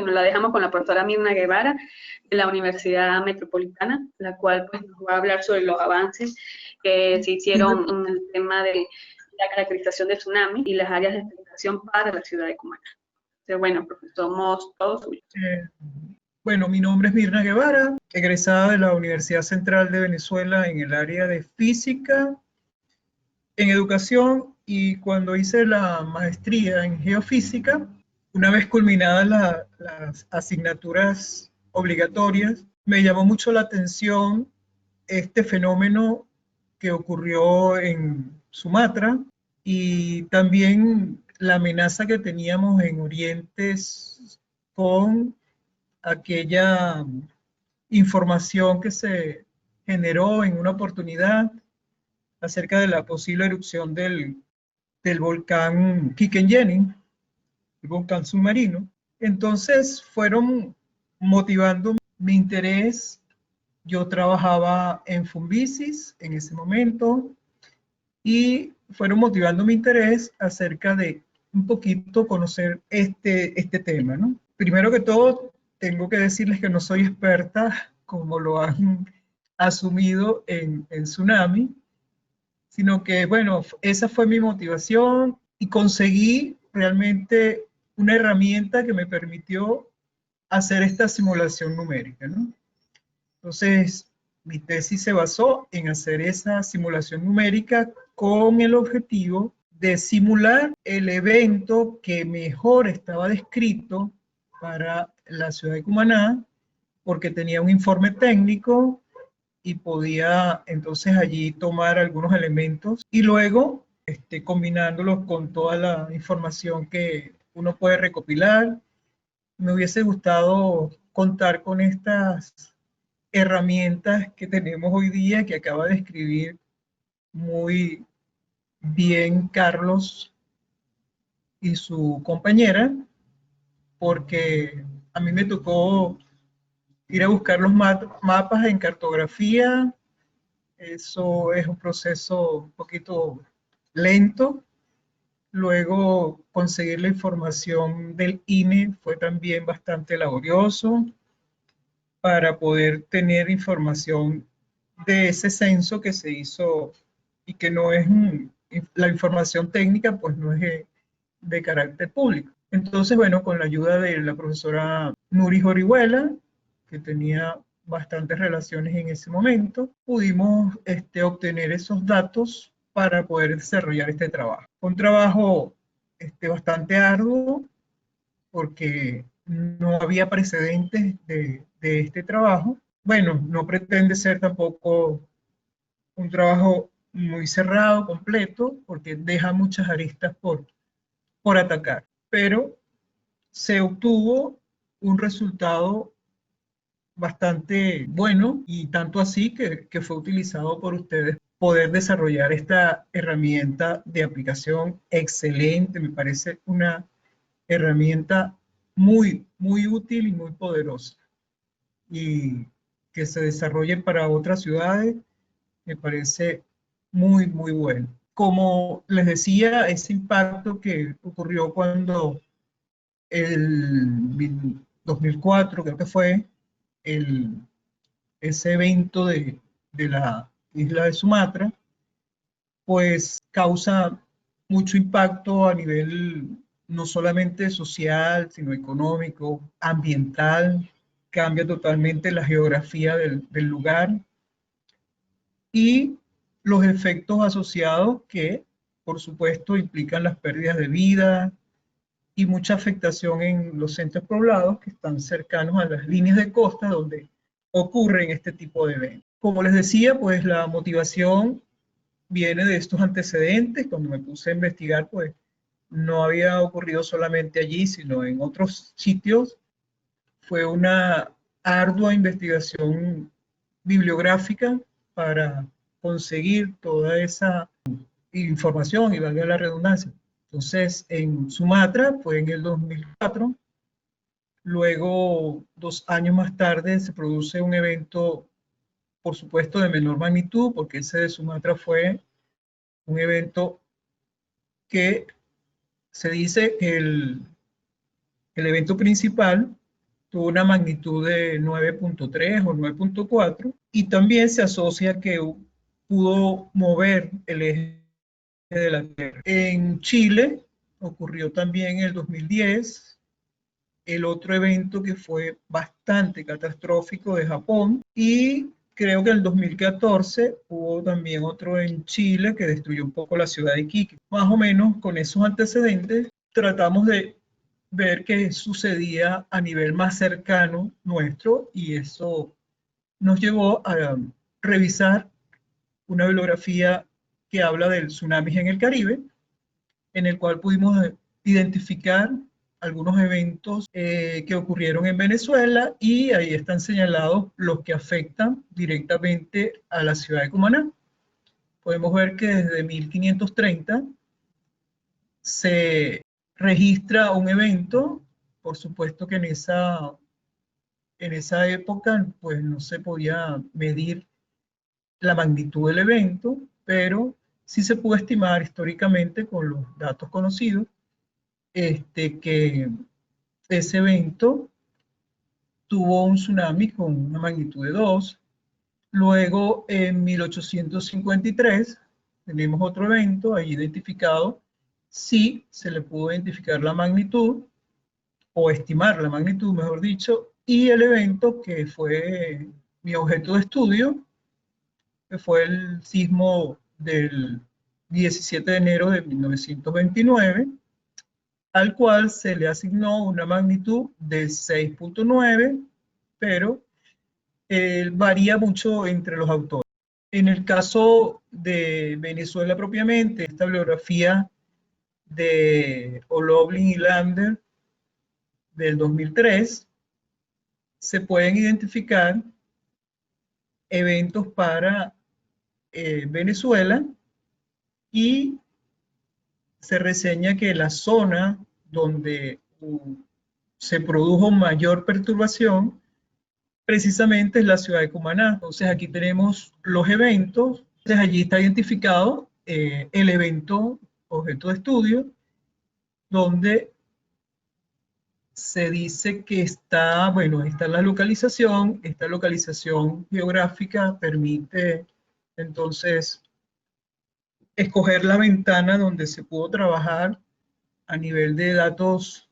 bueno, la dejamos con la profesora Mirna Guevara de la Universidad Metropolitana, la cual pues nos va a hablar sobre los avances que se hicieron en el tema de la caracterización de tsunami y las áreas de explotación para la ciudad de Cumaná. Entonces, bueno, profesor, somos todos suyos. Bueno, mi nombre es Mirna Guevara, egresada de la Universidad Central de Venezuela en el área de física, en educación, y cuando hice la maestría en geofísica, una vez culminadas las asignaturas obligatorias, me llamó mucho la atención este fenómeno que ocurrió en Sumatra y también la amenaza que teníamos en Orientes con aquella información que se generó en una oportunidad acerca de la posible erupción del volcán Quiquenyenin, el volcán submarino. Entonces fueron motivando mi interés. Yo trabajaba en Fumbisis en ese momento y fueron motivando mi interés acerca de un poquito conocer este tema, ¿no? Primero que todo, tengo que decirles que no soy experta, como lo han asumido en tsunami, sino que, bueno, esa fue mi motivación y conseguí realmente una herramienta que me permitió hacer esta simulación numérica, ¿no? Entonces, mi tesis se basó en hacer esa simulación numérica con el objetivo de simular el evento que mejor estaba descrito para la ciudad de Cumaná, porque tenía un informe técnico y podía entonces allí tomar algunos elementos y luego combinándolos con toda la información que uno puede recopilar. Me hubiese gustado contar con estas herramientas que tenemos hoy día, que acaba de escribir muy bien Carlos y su compañera, porque a mí me tocó ir a buscar los mapas en cartografía. Eso es un proceso un poquito lento. Luego conseguir la información del INE fue también bastante laborioso para poder tener información de ese censo que se hizo y que no es la información técnica, pues no es de carácter público. Entonces, bueno, con la ayuda de la profesora Nuri Orihuela, que tenía bastantes relaciones en ese momento, pudimos obtener esos datos para poder desarrollar este trabajo. Fue un trabajo bastante arduo porque no había precedentes de este trabajo. Bueno, no pretende ser tampoco un trabajo muy cerrado, completo, porque deja muchas aristas por atacar, pero se obtuvo un resultado bastante bueno y tanto así que fue utilizado por ustedes poder desarrollar esta herramienta de aplicación excelente. Me parece una herramienta muy, muy útil y muy poderosa. Y que se desarrolle para otras ciudades me parece muy, muy bueno. Como les decía, ese impacto que ocurrió cuando el 2004, creo que fue, ese evento de la isla de Sumatra, pues causa mucho impacto a nivel no solamente social, sino económico, ambiental, cambia totalmente la geografía del lugar y los efectos asociados que, por supuesto, implican las pérdidas de vida y mucha afectación en los centros poblados que están cercanos a las líneas de costa donde ocurren este tipo de eventos. Como les decía, pues la motivación viene de estos antecedentes. Cuando me puse a investigar, pues no había ocurrido solamente allí, sino en otros sitios. Fue una ardua investigación bibliográfica para conseguir toda esa información y valga la redundancia. Entonces, en Sumatra fue en el 2004. Luego, 2 años más tarde, se produce un evento, por supuesto, de menor magnitud, porque ese de Sumatra fue un evento que se dice que el evento principal tuvo una magnitud de 9.3 o 9.4 y también se asocia que pudo mover el eje de la Tierra. En Chile ocurrió también en el 2010 el otro evento que fue bastante catastrófico de Japón, y creo que en el 2014 hubo también otro en Chile que destruyó un poco la ciudad de Iquique. Más o menos con esos antecedentes tratamos de ver qué sucedía a nivel más cercano nuestro, y eso nos llevó a revisar una bibliografía que habla del tsunami en el Caribe, en el cual pudimos identificar algunos eventos que ocurrieron en Venezuela, y ahí están señalados los que afectan directamente a la ciudad de Cumaná. Podemos ver que desde 1530 se registra un evento. Por supuesto que en esa época pues no se podía medir la magnitud del evento, pero sí se pudo estimar históricamente con los datos conocidos que ese evento tuvo un tsunami con una magnitud de 2. Luego, en 1853, tenemos otro evento ahí identificado. Sí, se le pudo identificar la magnitud, o estimar la magnitud, mejor dicho, y el evento que fue mi objeto de estudio, que fue el sismo del 17 de enero de 1929, al cual se le asignó una magnitud de 6.9, pero varía mucho entre los autores. En el caso de Venezuela propiamente, esta bibliografía de O'Loughlin y Lander del 2003, se pueden identificar eventos para Venezuela, y se reseña que la zona donde se produjo mayor perturbación precisamente es la ciudad de Cumaná. Entonces aquí tenemos los eventos. Entonces allí está identificado el evento objeto de estudio, donde se dice que está, bueno, está la localización. Esta localización geográfica permite entonces escoger la ventana donde se pudo trabajar a nivel de datos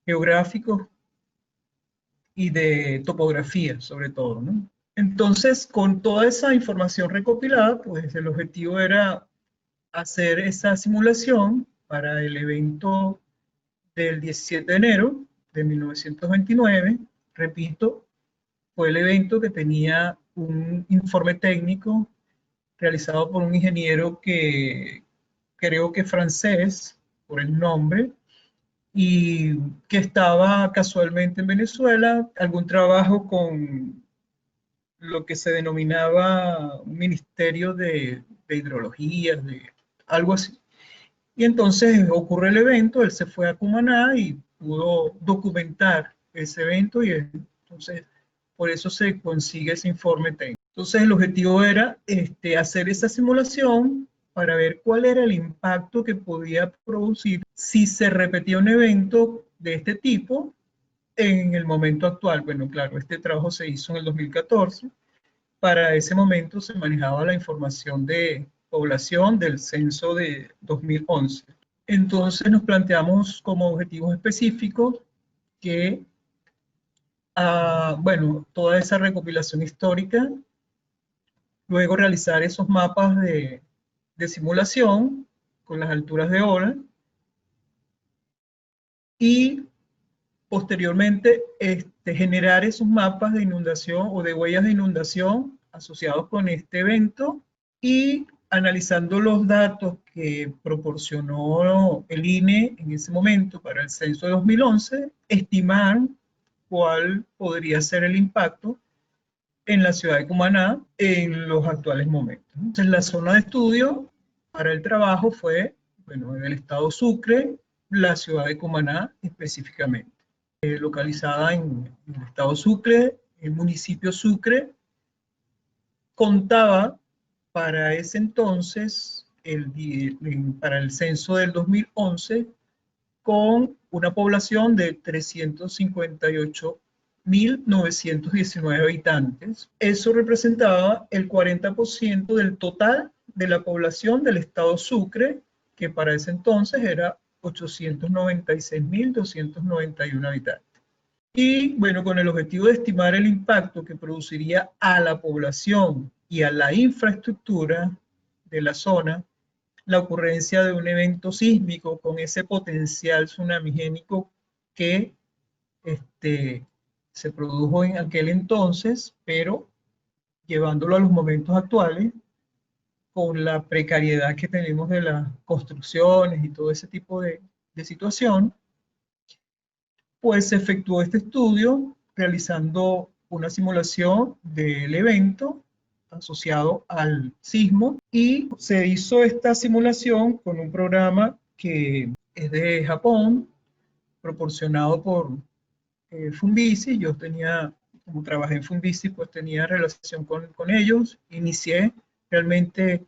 geográficos y de topografía, sobre todo, ¿no? Entonces, con toda esa información recopilada, pues el objetivo era hacer esa simulación para el evento del 17 de enero de 1929. Repito, fue el evento que tenía un informe técnico realizado por un ingeniero que creo que francés, por el nombre, y que estaba casualmente en Venezuela, algún trabajo con lo que se denominaba un ministerio de hidrología, de algo así. Y entonces ocurre el evento, él se fue a Cumaná y pudo documentar ese evento, y entonces por eso se consigue ese informe técnico. Entonces el objetivo era hacer esa simulación para ver cuál era el impacto que podía producir si se repetía un evento de este tipo en el momento actual. Bueno, claro, este trabajo se hizo en el 2014. Para ese momento se manejaba la información de población del censo de 2011. Entonces nos planteamos como objetivos específicos que, bueno, toda esa recopilación histórica, luego realizar esos mapas de simulación con las alturas de ola, y posteriormente generar esos mapas de inundación o de huellas de inundación asociados con este evento, y analizando los datos que proporcionó el INE en ese momento para el censo de 2011, estimar cuál podría ser el impacto en la ciudad de Cumaná en los actuales momentos. Entonces, la zona de estudio para el trabajo fue, bueno, en el estado Sucre, la ciudad de Cumaná específicamente. Localizada en el estado Sucre, el municipio Sucre contaba para ese entonces, para el censo del 2011, con una población de 358 1.919 habitantes. Eso representaba el 40% del total de la población del estado Sucre, que para ese entonces era 896.291 habitantes. Y bueno, con el objetivo de estimar el impacto que produciría a la población y a la infraestructura de la zona, la ocurrencia de un evento sísmico con ese potencial tsunamigénico que se produjo en aquel entonces, pero llevándolo a los momentos actuales, con la precariedad que tenemos de las construcciones y todo ese tipo de situación, pues se efectuó este estudio realizando una simulación del evento asociado al sismo y se hizo esta simulación con un programa que es de Japón, proporcionado por Funvisi. Yo tenía, como trabajé en Funvisi, pues tenía relación con ellos. Inicié realmente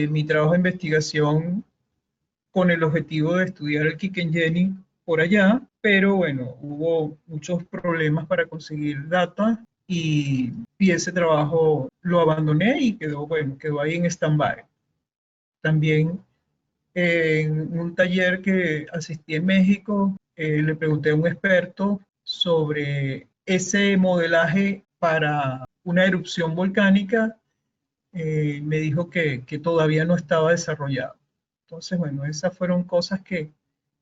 mi trabajo de investigación con el objetivo de estudiar el Kikenjeni por allá, pero bueno, hubo muchos problemas para conseguir data y ese trabajo lo abandoné y quedó, bueno, quedó ahí en stand-by. También en un taller que asistí en México, le pregunté a un experto sobre ese modelaje para una erupción volcánica. Me dijo que todavía no estaba desarrollado. Entonces, bueno, esas fueron cosas que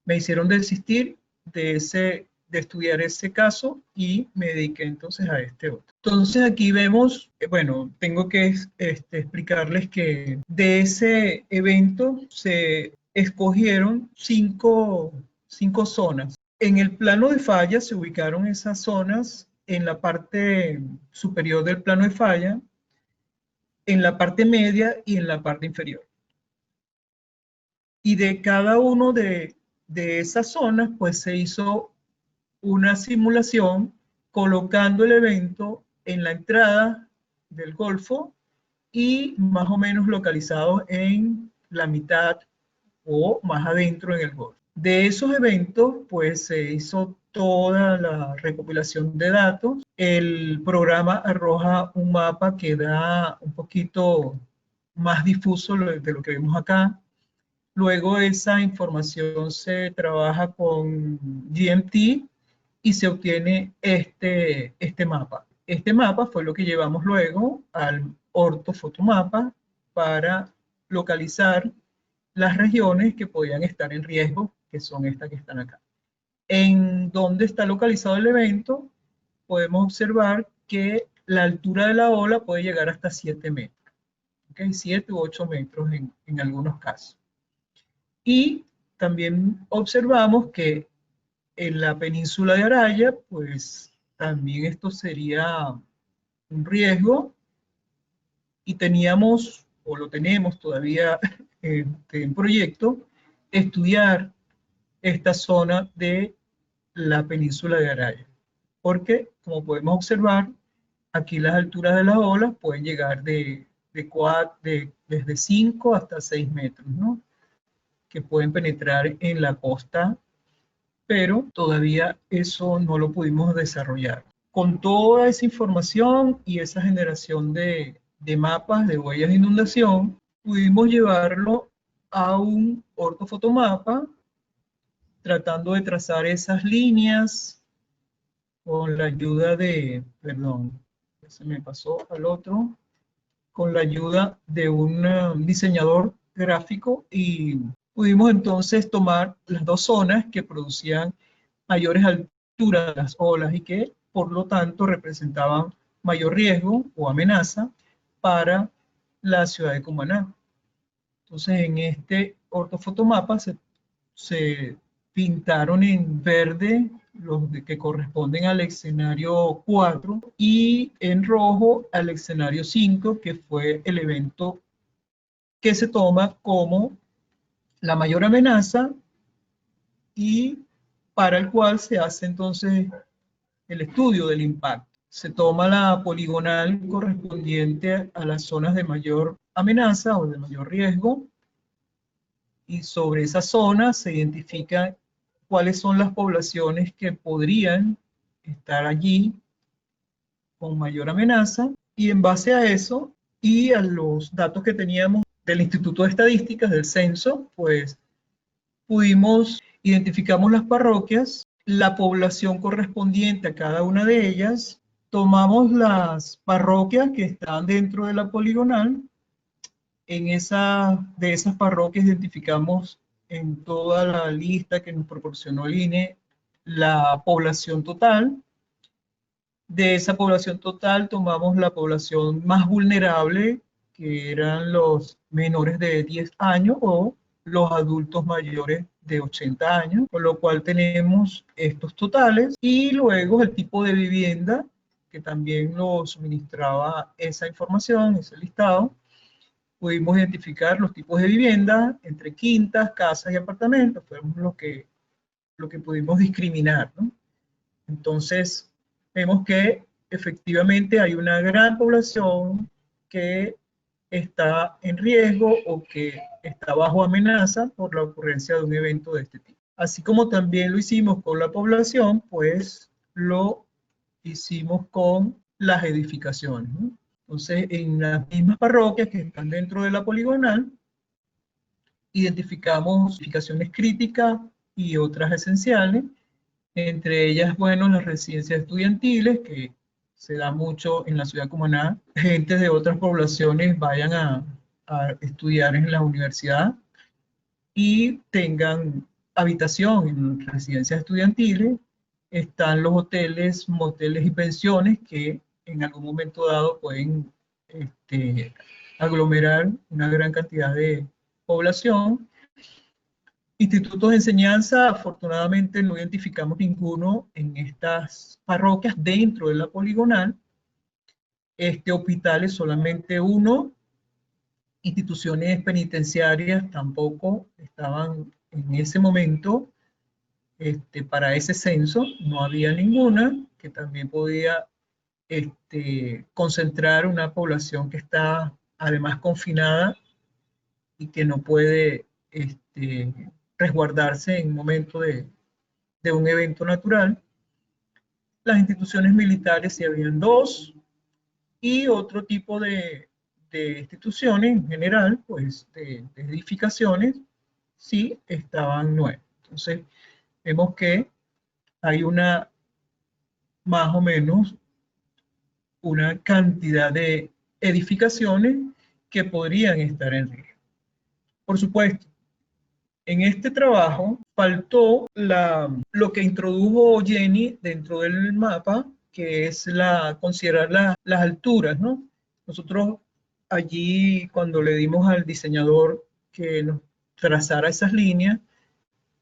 me hicieron desistir de estudiar ese caso y me dediqué entonces a este otro. Entonces aquí vemos, bueno, tengo que explicarles que de ese evento se escogieron cinco zonas. En el plano de falla se ubicaron esas zonas en la parte superior del plano de falla, en la parte media y en la parte inferior. Y de cada uno de esas zonas, pues se hizo una simulación colocando el evento en la entrada del Golfo y más o menos localizado en la mitad o más adentro en el Golfo. De esos eventos, pues se hizo toda la recopilación de datos. El programa arroja un mapa que da un poquito más difuso de lo que vemos acá. Luego esa información se trabaja con GMT y se obtiene este mapa. Este mapa fue lo que llevamos luego al ortofotomapa para localizar las regiones que podían estar en riesgo, que son estas que están acá. En donde está localizado el evento, podemos observar que la altura de la ola puede llegar hasta 7 metros, ¿okay? 7 u 8 metros en algunos casos. Y también observamos que en la península de Araya, pues también esto sería un riesgo y teníamos, o lo tenemos todavía en proyecto, estudiar esta zona de la península de Araya. Porque, como podemos observar, aquí las alturas de las olas pueden llegar desde 5 hasta 6 metros, ¿no? Que pueden penetrar en la costa, pero todavía eso no lo pudimos desarrollar. Con toda esa información y esa generación de mapas de huellas de inundación, pudimos llevarlo a un ortofotomapa, tratando de trazar esas líneas con la ayuda de, perdón, se me pasó al otro, con la ayuda de un diseñador gráfico y pudimos entonces tomar las dos zonas que producían mayores alturas de las olas y que por lo tanto representaban mayor riesgo o amenaza para la ciudad de Cumaná. Entonces en este ortofotomapa se pintaron en verde los que corresponden al escenario 4 y en rojo al escenario 5, que fue el evento que se toma como la mayor amenaza y para el cual se hace entonces el estudio del impacto. Se toma la poligonal correspondiente a las zonas de mayor amenaza o de mayor riesgo y sobre esa zona se identifica cuáles son las poblaciones que podrían estar allí con mayor amenaza, y en base a eso y a los datos que teníamos del Instituto de Estadísticas, del censo, pues identificamos las parroquias, la población correspondiente a cada una de ellas, tomamos las parroquias que están dentro de la poligonal, de esas parroquias identificamos en toda la lista que nos proporcionó el INE la población total. De esa población total tomamos la población más vulnerable, que eran los menores de 10 años o los adultos mayores de 80 años, con lo cual tenemos estos totales, y luego el tipo de vivienda, que también nos suministraba esa información, ese listado. Pudimos identificar los tipos de vivienda entre quintas, casas y apartamentos, fuimos lo que pudimos discriminar, ¿no? Entonces, vemos que efectivamente hay una gran población que está en riesgo o que está bajo amenaza por la ocurrencia de un evento de este tipo. Así como también lo hicimos con la población, pues lo hicimos con las edificaciones, ¿no? Entonces, en las mismas parroquias que están dentro de la poligonal, identificamos edificaciones críticas y otras esenciales, entre ellas, bueno, las residencias estudiantiles, que se da mucho en la ciudad de Cumaná, gente de otras poblaciones vayan a estudiar en la universidad y tengan habitación en residencias estudiantiles. Están los hoteles, moteles y pensiones que en algún momento dado pueden aglomerar una gran cantidad de población. Institutos de enseñanza, afortunadamente no identificamos ninguno en estas parroquias dentro de la poligonal. Hospitales solamente uno. Instituciones penitenciarias tampoco estaban en ese momento. Para ese censo no había ninguna, que también podía concentrar una población que está además confinada y que no puede resguardarse en un momento de un evento natural. Las instituciones militares sí habían dos, y otro tipo de instituciones en general, pues de edificaciones, sí estaban 9. Entonces, vemos que hay más o menos una cantidad de edificaciones que podrían estar en riesgo. Por supuesto, en este trabajo faltó lo que introdujo Jenny dentro del mapa, que es considerar las alturas, ¿no? Nosotros allí, cuando le dimos al diseñador que nos trazara esas líneas,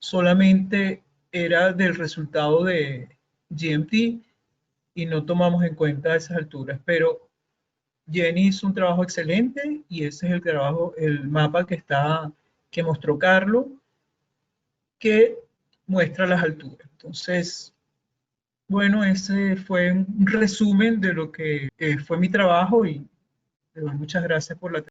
solamente era del resultado de GMT y no tomamos en cuenta esas alturas, pero Jenny hizo un trabajo excelente y ese es el mapa que mostró Carlos, que muestra las alturas. Entonces, bueno, ese fue un resumen de lo que fue mi trabajo, y le doy muchas gracias por la atención.